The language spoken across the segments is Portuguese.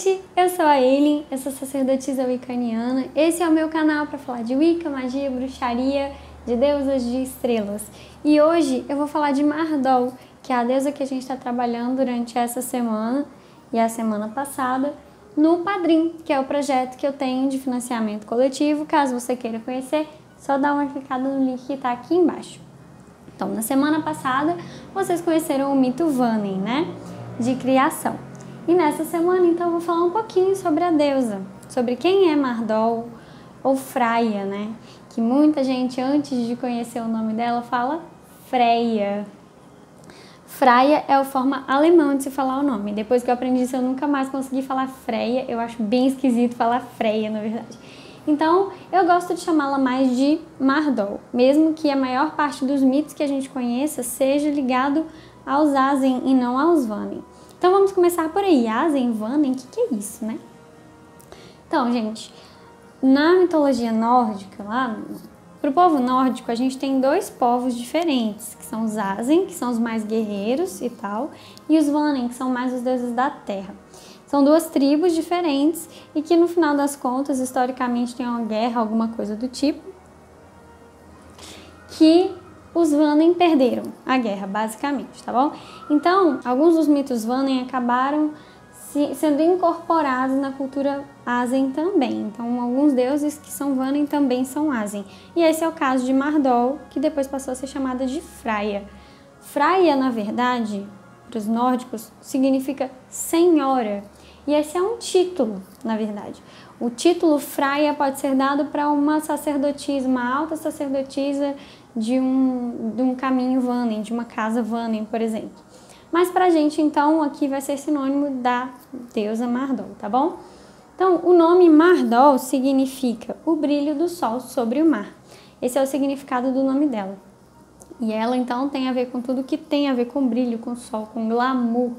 gente! Eu sou a Eileen, eu sou sacerdotisa wiccaniana. Esse é o meu canal para falar de Wicca, magia, bruxaria, de deusas, de estrelas. E hoje eu vou falar de Mardol, que é a deusa que a gente está trabalhando durante essa semana e a semana passada no Padrim, que é o projeto que eu tenho de financiamento coletivo. Caso você queira conhecer, só dá uma clicada no link que está aqui embaixo. Então, na semana passada, vocês conheceram o mito Vannin, né? De criação. E nessa semana, então, eu vou falar um pouquinho sobre a deusa, sobre quem é Mardol, ou Freya, né? Que muita gente, antes de conhecer o nome dela, fala Freya. Freya é a forma alemã de se falar o nome. Depois que eu aprendi isso, eu nunca mais consegui falar Freya. Eu acho bem esquisito falar Freya, na verdade. Então, eu gosto de chamá-la mais de Mardol, mesmo que a maior parte dos mitos que a gente conheça seja ligado aos Asen e não aos Vannin. Então, vamos começar por aí. Asen, Vannin, o que é isso, né? Então, gente, na mitologia nórdica, lá, pro povo nórdico, a gente tem dois povos diferentes, que são os Asen, que são os mais guerreiros e tal, e os Vannin, que são mais os deuses da terra. São duas tribos diferentes e que, no final das contas, historicamente tem uma guerra, alguma coisa do tipo, que os Vannin perderam a guerra, basicamente, tá bom? Então, alguns dos mitos Vannin acabaram sendo incorporados na cultura Asen também. Então, alguns deuses que são Vannin também são Asen. E esse é o caso de Mardol, que depois passou a ser chamada de Freya. Freya, na verdade, para os nórdicos, significa senhora. E esse é um título, na verdade. O título Freya pode ser dado para uma sacerdotisa, uma alta sacerdotisa de um caminho Vannin, de uma casa Vannin, por exemplo. Mas pra gente, então, aqui vai ser sinônimo da deusa Mardol, tá bom? Então, o nome Mardol significa o brilho do sol sobre o mar. Esse é o significado do nome dela. E ela, então, tem a ver com tudo que tem a ver com brilho, com sol, com glamour,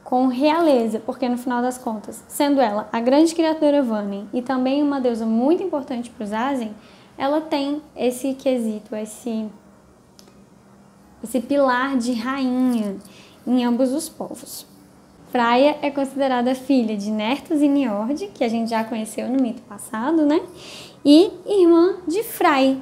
com realeza, porque no final das contas, sendo ela a grande criatura Vannin e também uma deusa muito importante para os Asen, ela tem esse quesito, esse pilar de rainha em ambos os povos. Freya é considerada filha de Nerthus e Niord, que a gente já conheceu no mito passado, né? E irmã de Frey,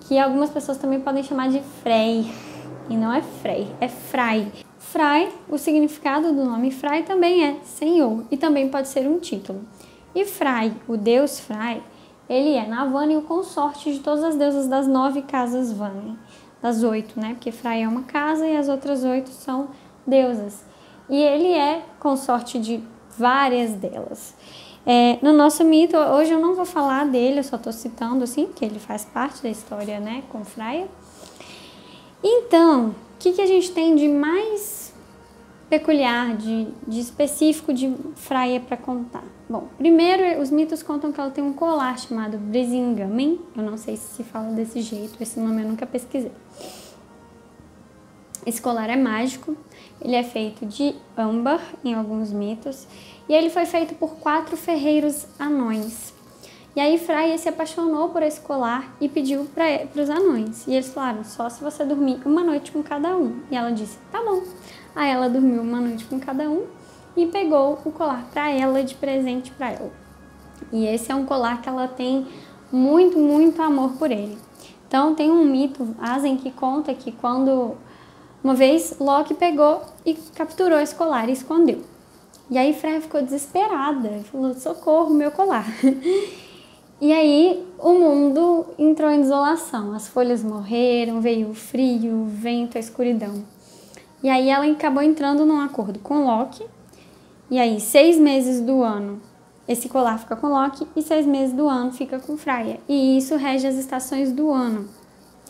que algumas pessoas também podem chamar de Frey, e não é Frey, é Frey. Frey, o significado do nome Frey também é senhor, e também pode ser um título. E Frey, o deus Frey, ele é na Vannin o consorte de todas as deusas das 9 casas Vannin, das 8, né? Porque Frey é uma casa e as outras 8 são deusas. E ele é consorte de várias delas. No nosso mito, hoje eu não vou falar dele, eu só estou citando assim, que ele faz parte da história, né, com Freya. Então, o que a gente tem de mais peculiar, de específico de Freya para contar? Bom, primeiro, os mitos contam que ela tem um colar chamado Brisingamen. Eu não sei se fala desse jeito, esse nome eu nunca pesquisei. Esse colar é mágico, ele é feito de âmbar, em alguns mitos, e ele foi feito por 4 ferreiros anões. E aí Freya se apaixonou por esse colar e pediu para os anões. E eles falaram, só se você dormir uma noite com cada um. E ela disse, tá bom. Aí ela dormiu uma noite com cada um e pegou o colar para ela, de presente para ela. E esse é um colar que ela tem muito, muito amor por ele. Então tem um mito Asen que conta que quando uma vez Loki pegou e capturou esse colar e escondeu. E aí Freya ficou desesperada, falou, socorro, meu colar. E aí o mundo entrou em desolação, as folhas morreram, veio o frio, o vento, a escuridão. E aí ela acabou entrando num acordo com Loki, e aí 6 meses do ano esse colar fica com Loki e 6 meses do ano fica com Freya. E isso rege as estações do ano.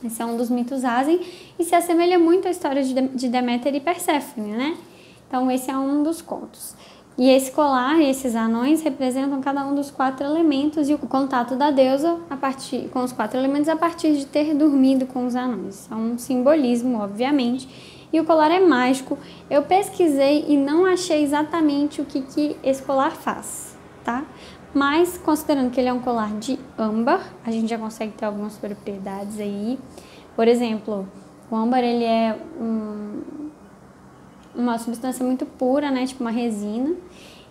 Esse é um dos mitos Asen e se assemelha muito à história de Deméter e Perséfone, né? Então esse é um dos contos. E esse colar e esses anões representam cada um dos 4 elementos e o contato da deusa com os 4 elementos a partir de ter dormido com os anões. É um simbolismo, obviamente. E o colar é mágico. Eu pesquisei e não achei exatamente o que esse colar faz, tá? Mas, considerando que ele é um colar de âmbar, a gente já consegue ter algumas propriedades aí. Por exemplo, o âmbar, ele é uma substância muito pura, né? Tipo uma resina.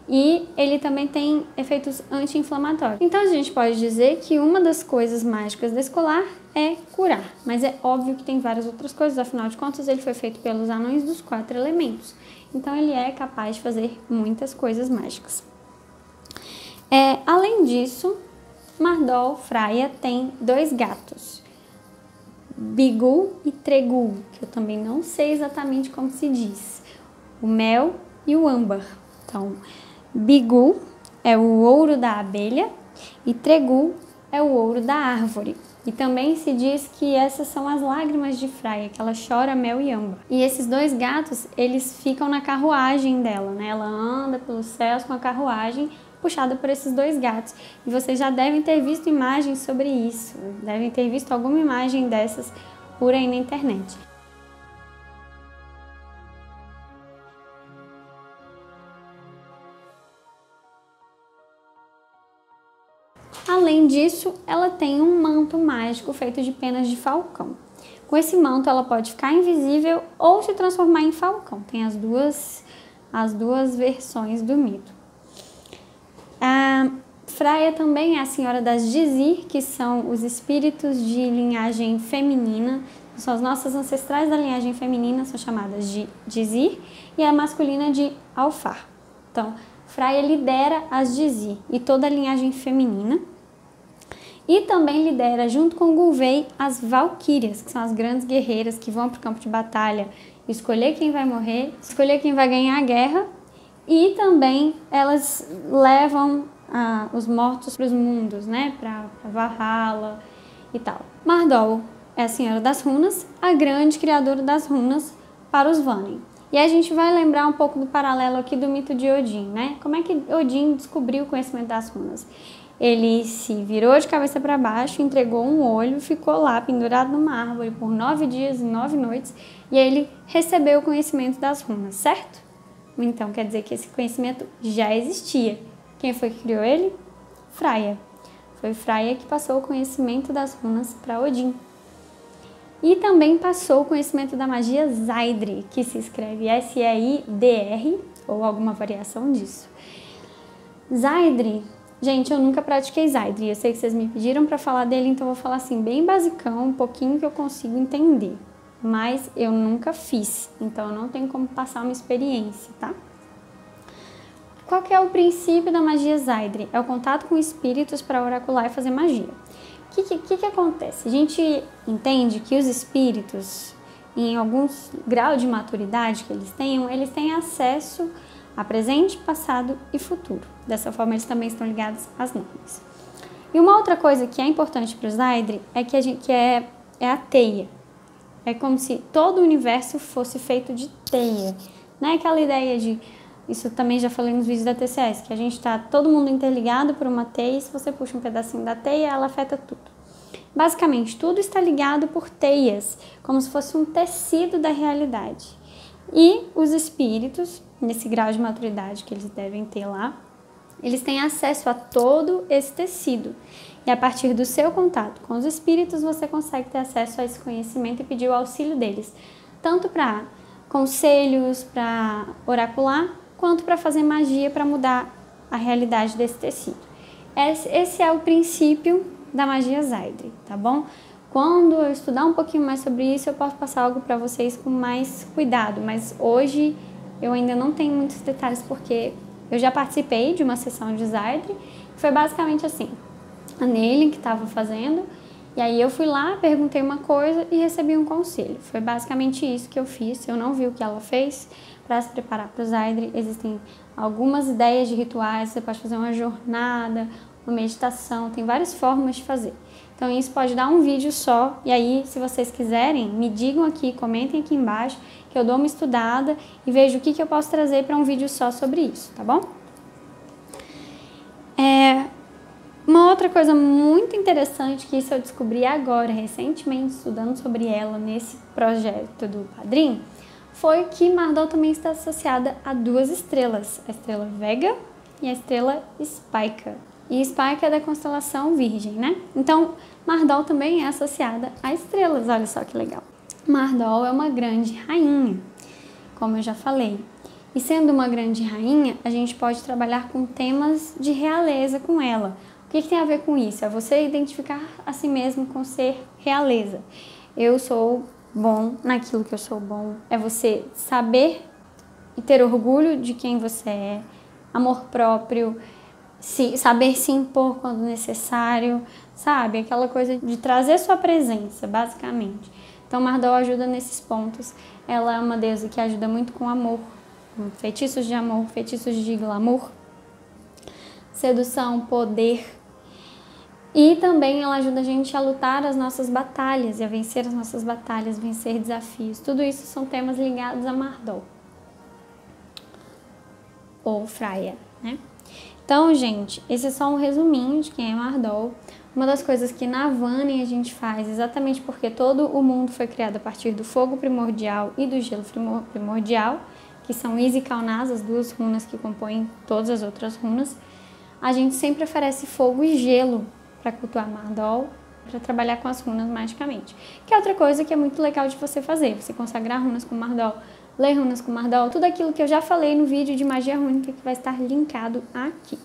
e ele também tem efeitos anti-inflamatórios. Então a gente pode dizer que uma das coisas mágicas desse colar é curar, mas é óbvio que tem várias outras coisas, afinal de contas ele foi feito pelos anões dos 4 elementos, então ele é capaz de fazer muitas coisas mágicas. Além disso, Mardol Freya tem 2 gatos, Bigul e Tregul, que eu também não sei exatamente como se diz, o mel e o âmbar. Então, Bigul é o ouro da abelha e Tregul é o ouro da árvore. E também se diz que essas são as lágrimas de Freya, que ela chora mel e âmbar. E esses 2 gatos, eles ficam na carruagem dela, né? Ela anda pelos céus com a carruagem puxada por esses 2 gatos. E vocês já devem ter visto imagens sobre isso, devem ter visto alguma imagem dessas por aí na internet. Além disso, ela tem um manto mágico feito de penas de falcão. Com esse manto, ela pode ficar invisível ou se transformar em falcão. Tem as duas versões do mito. A Freya também é a senhora das Dizir, que são os espíritos de linhagem feminina. São as nossas ancestrais da linhagem feminina, são chamadas de Dizir, e a masculina de Alfar. Então, Freya lidera as Dizir e toda a linhagem feminina. E também lidera, junto com Gulveig, as Valquírias, que são as grandes guerreiras que vão para o campo de batalha escolher quem vai morrer, escolher quem vai ganhar a guerra. E também elas levam os mortos para os mundos, né? Para Valhalla e tal. Mardol é a senhora das runas, a grande criadora das runas para os Vanir. E a gente vai lembrar um pouco do paralelo aqui do mito de Odin, né? Como é que Odin descobriu o conhecimento das runas? Ele se virou de cabeça para baixo, entregou um olho, ficou lá pendurado numa árvore por 9 dias e 9 noites e aí ele recebeu o conhecimento das runas, certo? Então quer dizer que esse conhecimento já existia. Quem foi que criou ele? Freya. Foi Freya que passou o conhecimento das runas para Odin. E também passou o conhecimento da magia Zaidri, que se escreve S-E-I-D-R ou alguma variação disso. Zaidri, gente, eu nunca pratiquei Zaidri, eu sei que vocês me pediram para falar dele, então eu vou falar assim bem basicão, um pouquinho que eu consigo entender. Mas eu nunca fiz, então eu não tenho como passar uma experiência, tá? Qual que é o princípio da magia Zaidri? É o contato com espíritos para oracular e fazer magia. O que acontece? A gente entende que os espíritos, em alguns graus de maturidade que eles têm acesso a presente, passado e futuro. Dessa forma, eles também estão ligados às normas. E uma outra coisa que é importante para o Zaidri é que é a teia. É como se todo o universo fosse feito de teia. Não é aquela ideia de... Isso também já falei nos vídeos da TCS, que a gente está todo mundo interligado por uma teia e se você puxa um pedacinho da teia, ela afeta tudo. Basicamente, tudo está ligado por teias, como se fosse um tecido da realidade. E os espíritos, nesse grau de maturidade que eles devem ter lá, eles têm acesso a todo esse tecido. E a partir do seu contato com os espíritos, você consegue ter acesso a esse conhecimento e pedir o auxílio deles. Tanto para conselhos, para oracular, quanto para fazer magia para mudar a realidade desse tecido. Esse é o princípio da magia Zaidri, tá bom? Quando eu estudar um pouquinho mais sobre isso, eu posso passar algo para vocês com mais cuidado, mas hoje eu ainda não tenho muitos detalhes porque eu já participei de uma sessão de Zaidri, que foi basicamente assim, a Neile que estava fazendo, e aí eu fui lá, perguntei uma coisa e recebi um conselho. Foi basicamente isso que eu fiz, eu não vi o que ela fez. Para se preparar para o Zaidri, existem algumas ideias de rituais, você pode fazer uma jornada, uma meditação, tem várias formas de fazer. Então isso pode dar um vídeo só, e aí se vocês quiserem, me digam aqui, comentem aqui embaixo, que eu dou uma estudada e vejo o que eu posso trazer para um vídeo só sobre isso, tá bom? Uma outra coisa muito interessante que isso eu descobri agora, recentemente, estudando sobre ela nesse projeto do Padrim, foi que Mardol também está associada a 2 estrelas, a estrela Vega e a estrela Spica. E Spica é da constelação Virgem, né? Então, Mardol também é associada a estrelas, olha só que legal. Mardol é uma grande rainha, como eu já falei. E sendo uma grande rainha, a gente pode trabalhar com temas de realeza com ela. O que tem a ver com isso? É você identificar a si mesmo com ser realeza. Eu sou bom naquilo que eu sou bom. É você saber e ter orgulho de quem você é, amor próprio, saber se impor quando necessário, sabe? Aquela coisa de trazer sua presença, basicamente. Então, Mardol ajuda nesses pontos. Ela é uma deusa que ajuda muito com amor, com feitiços de amor, feitiços de glamour, sedução, poder. E também ela ajuda a gente a lutar as nossas batalhas e a vencer as nossas batalhas, vencer desafios. Tudo isso são temas ligados a Mardol. Ou Freya, né? Então, gente, esse é só um resuminho de quem é Mardol. Uma das coisas que na Vannin a gente faz, exatamente porque todo o mundo foi criado a partir do fogo primordial e do gelo primordial, que são Is e Kalnaz, as duas runas que compõem todas as outras runas, a gente sempre oferece fogo e gelo para cultuar Mardol, para trabalhar com as runas magicamente. Que é outra coisa que é muito legal de você fazer, você consagrar runas com Mardol, ler runas com Mardol, tudo aquilo que eu já falei no vídeo de magia rúnica que vai estar linkado aqui.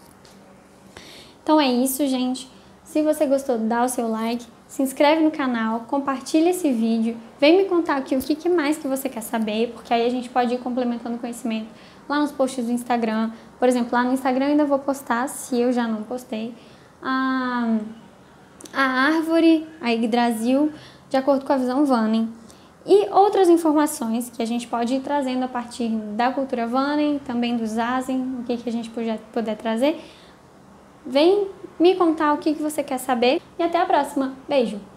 Então é isso, gente. Se você gostou, dá o seu like, se inscreve no canal, compartilha esse vídeo, vem me contar aqui o que mais que você quer saber, porque aí a gente pode ir complementando conhecimento lá nos posts do Instagram. Por exemplo, lá no Instagram eu ainda vou postar, se eu já não postei, a árvore, a Yggdrasil, de acordo com a visão Vannin. E outras informações que a gente pode ir trazendo a partir da cultura Vannin, também do Zazen, o que a gente puder trazer. Vem me contar o que você quer saber e até a próxima. Beijo!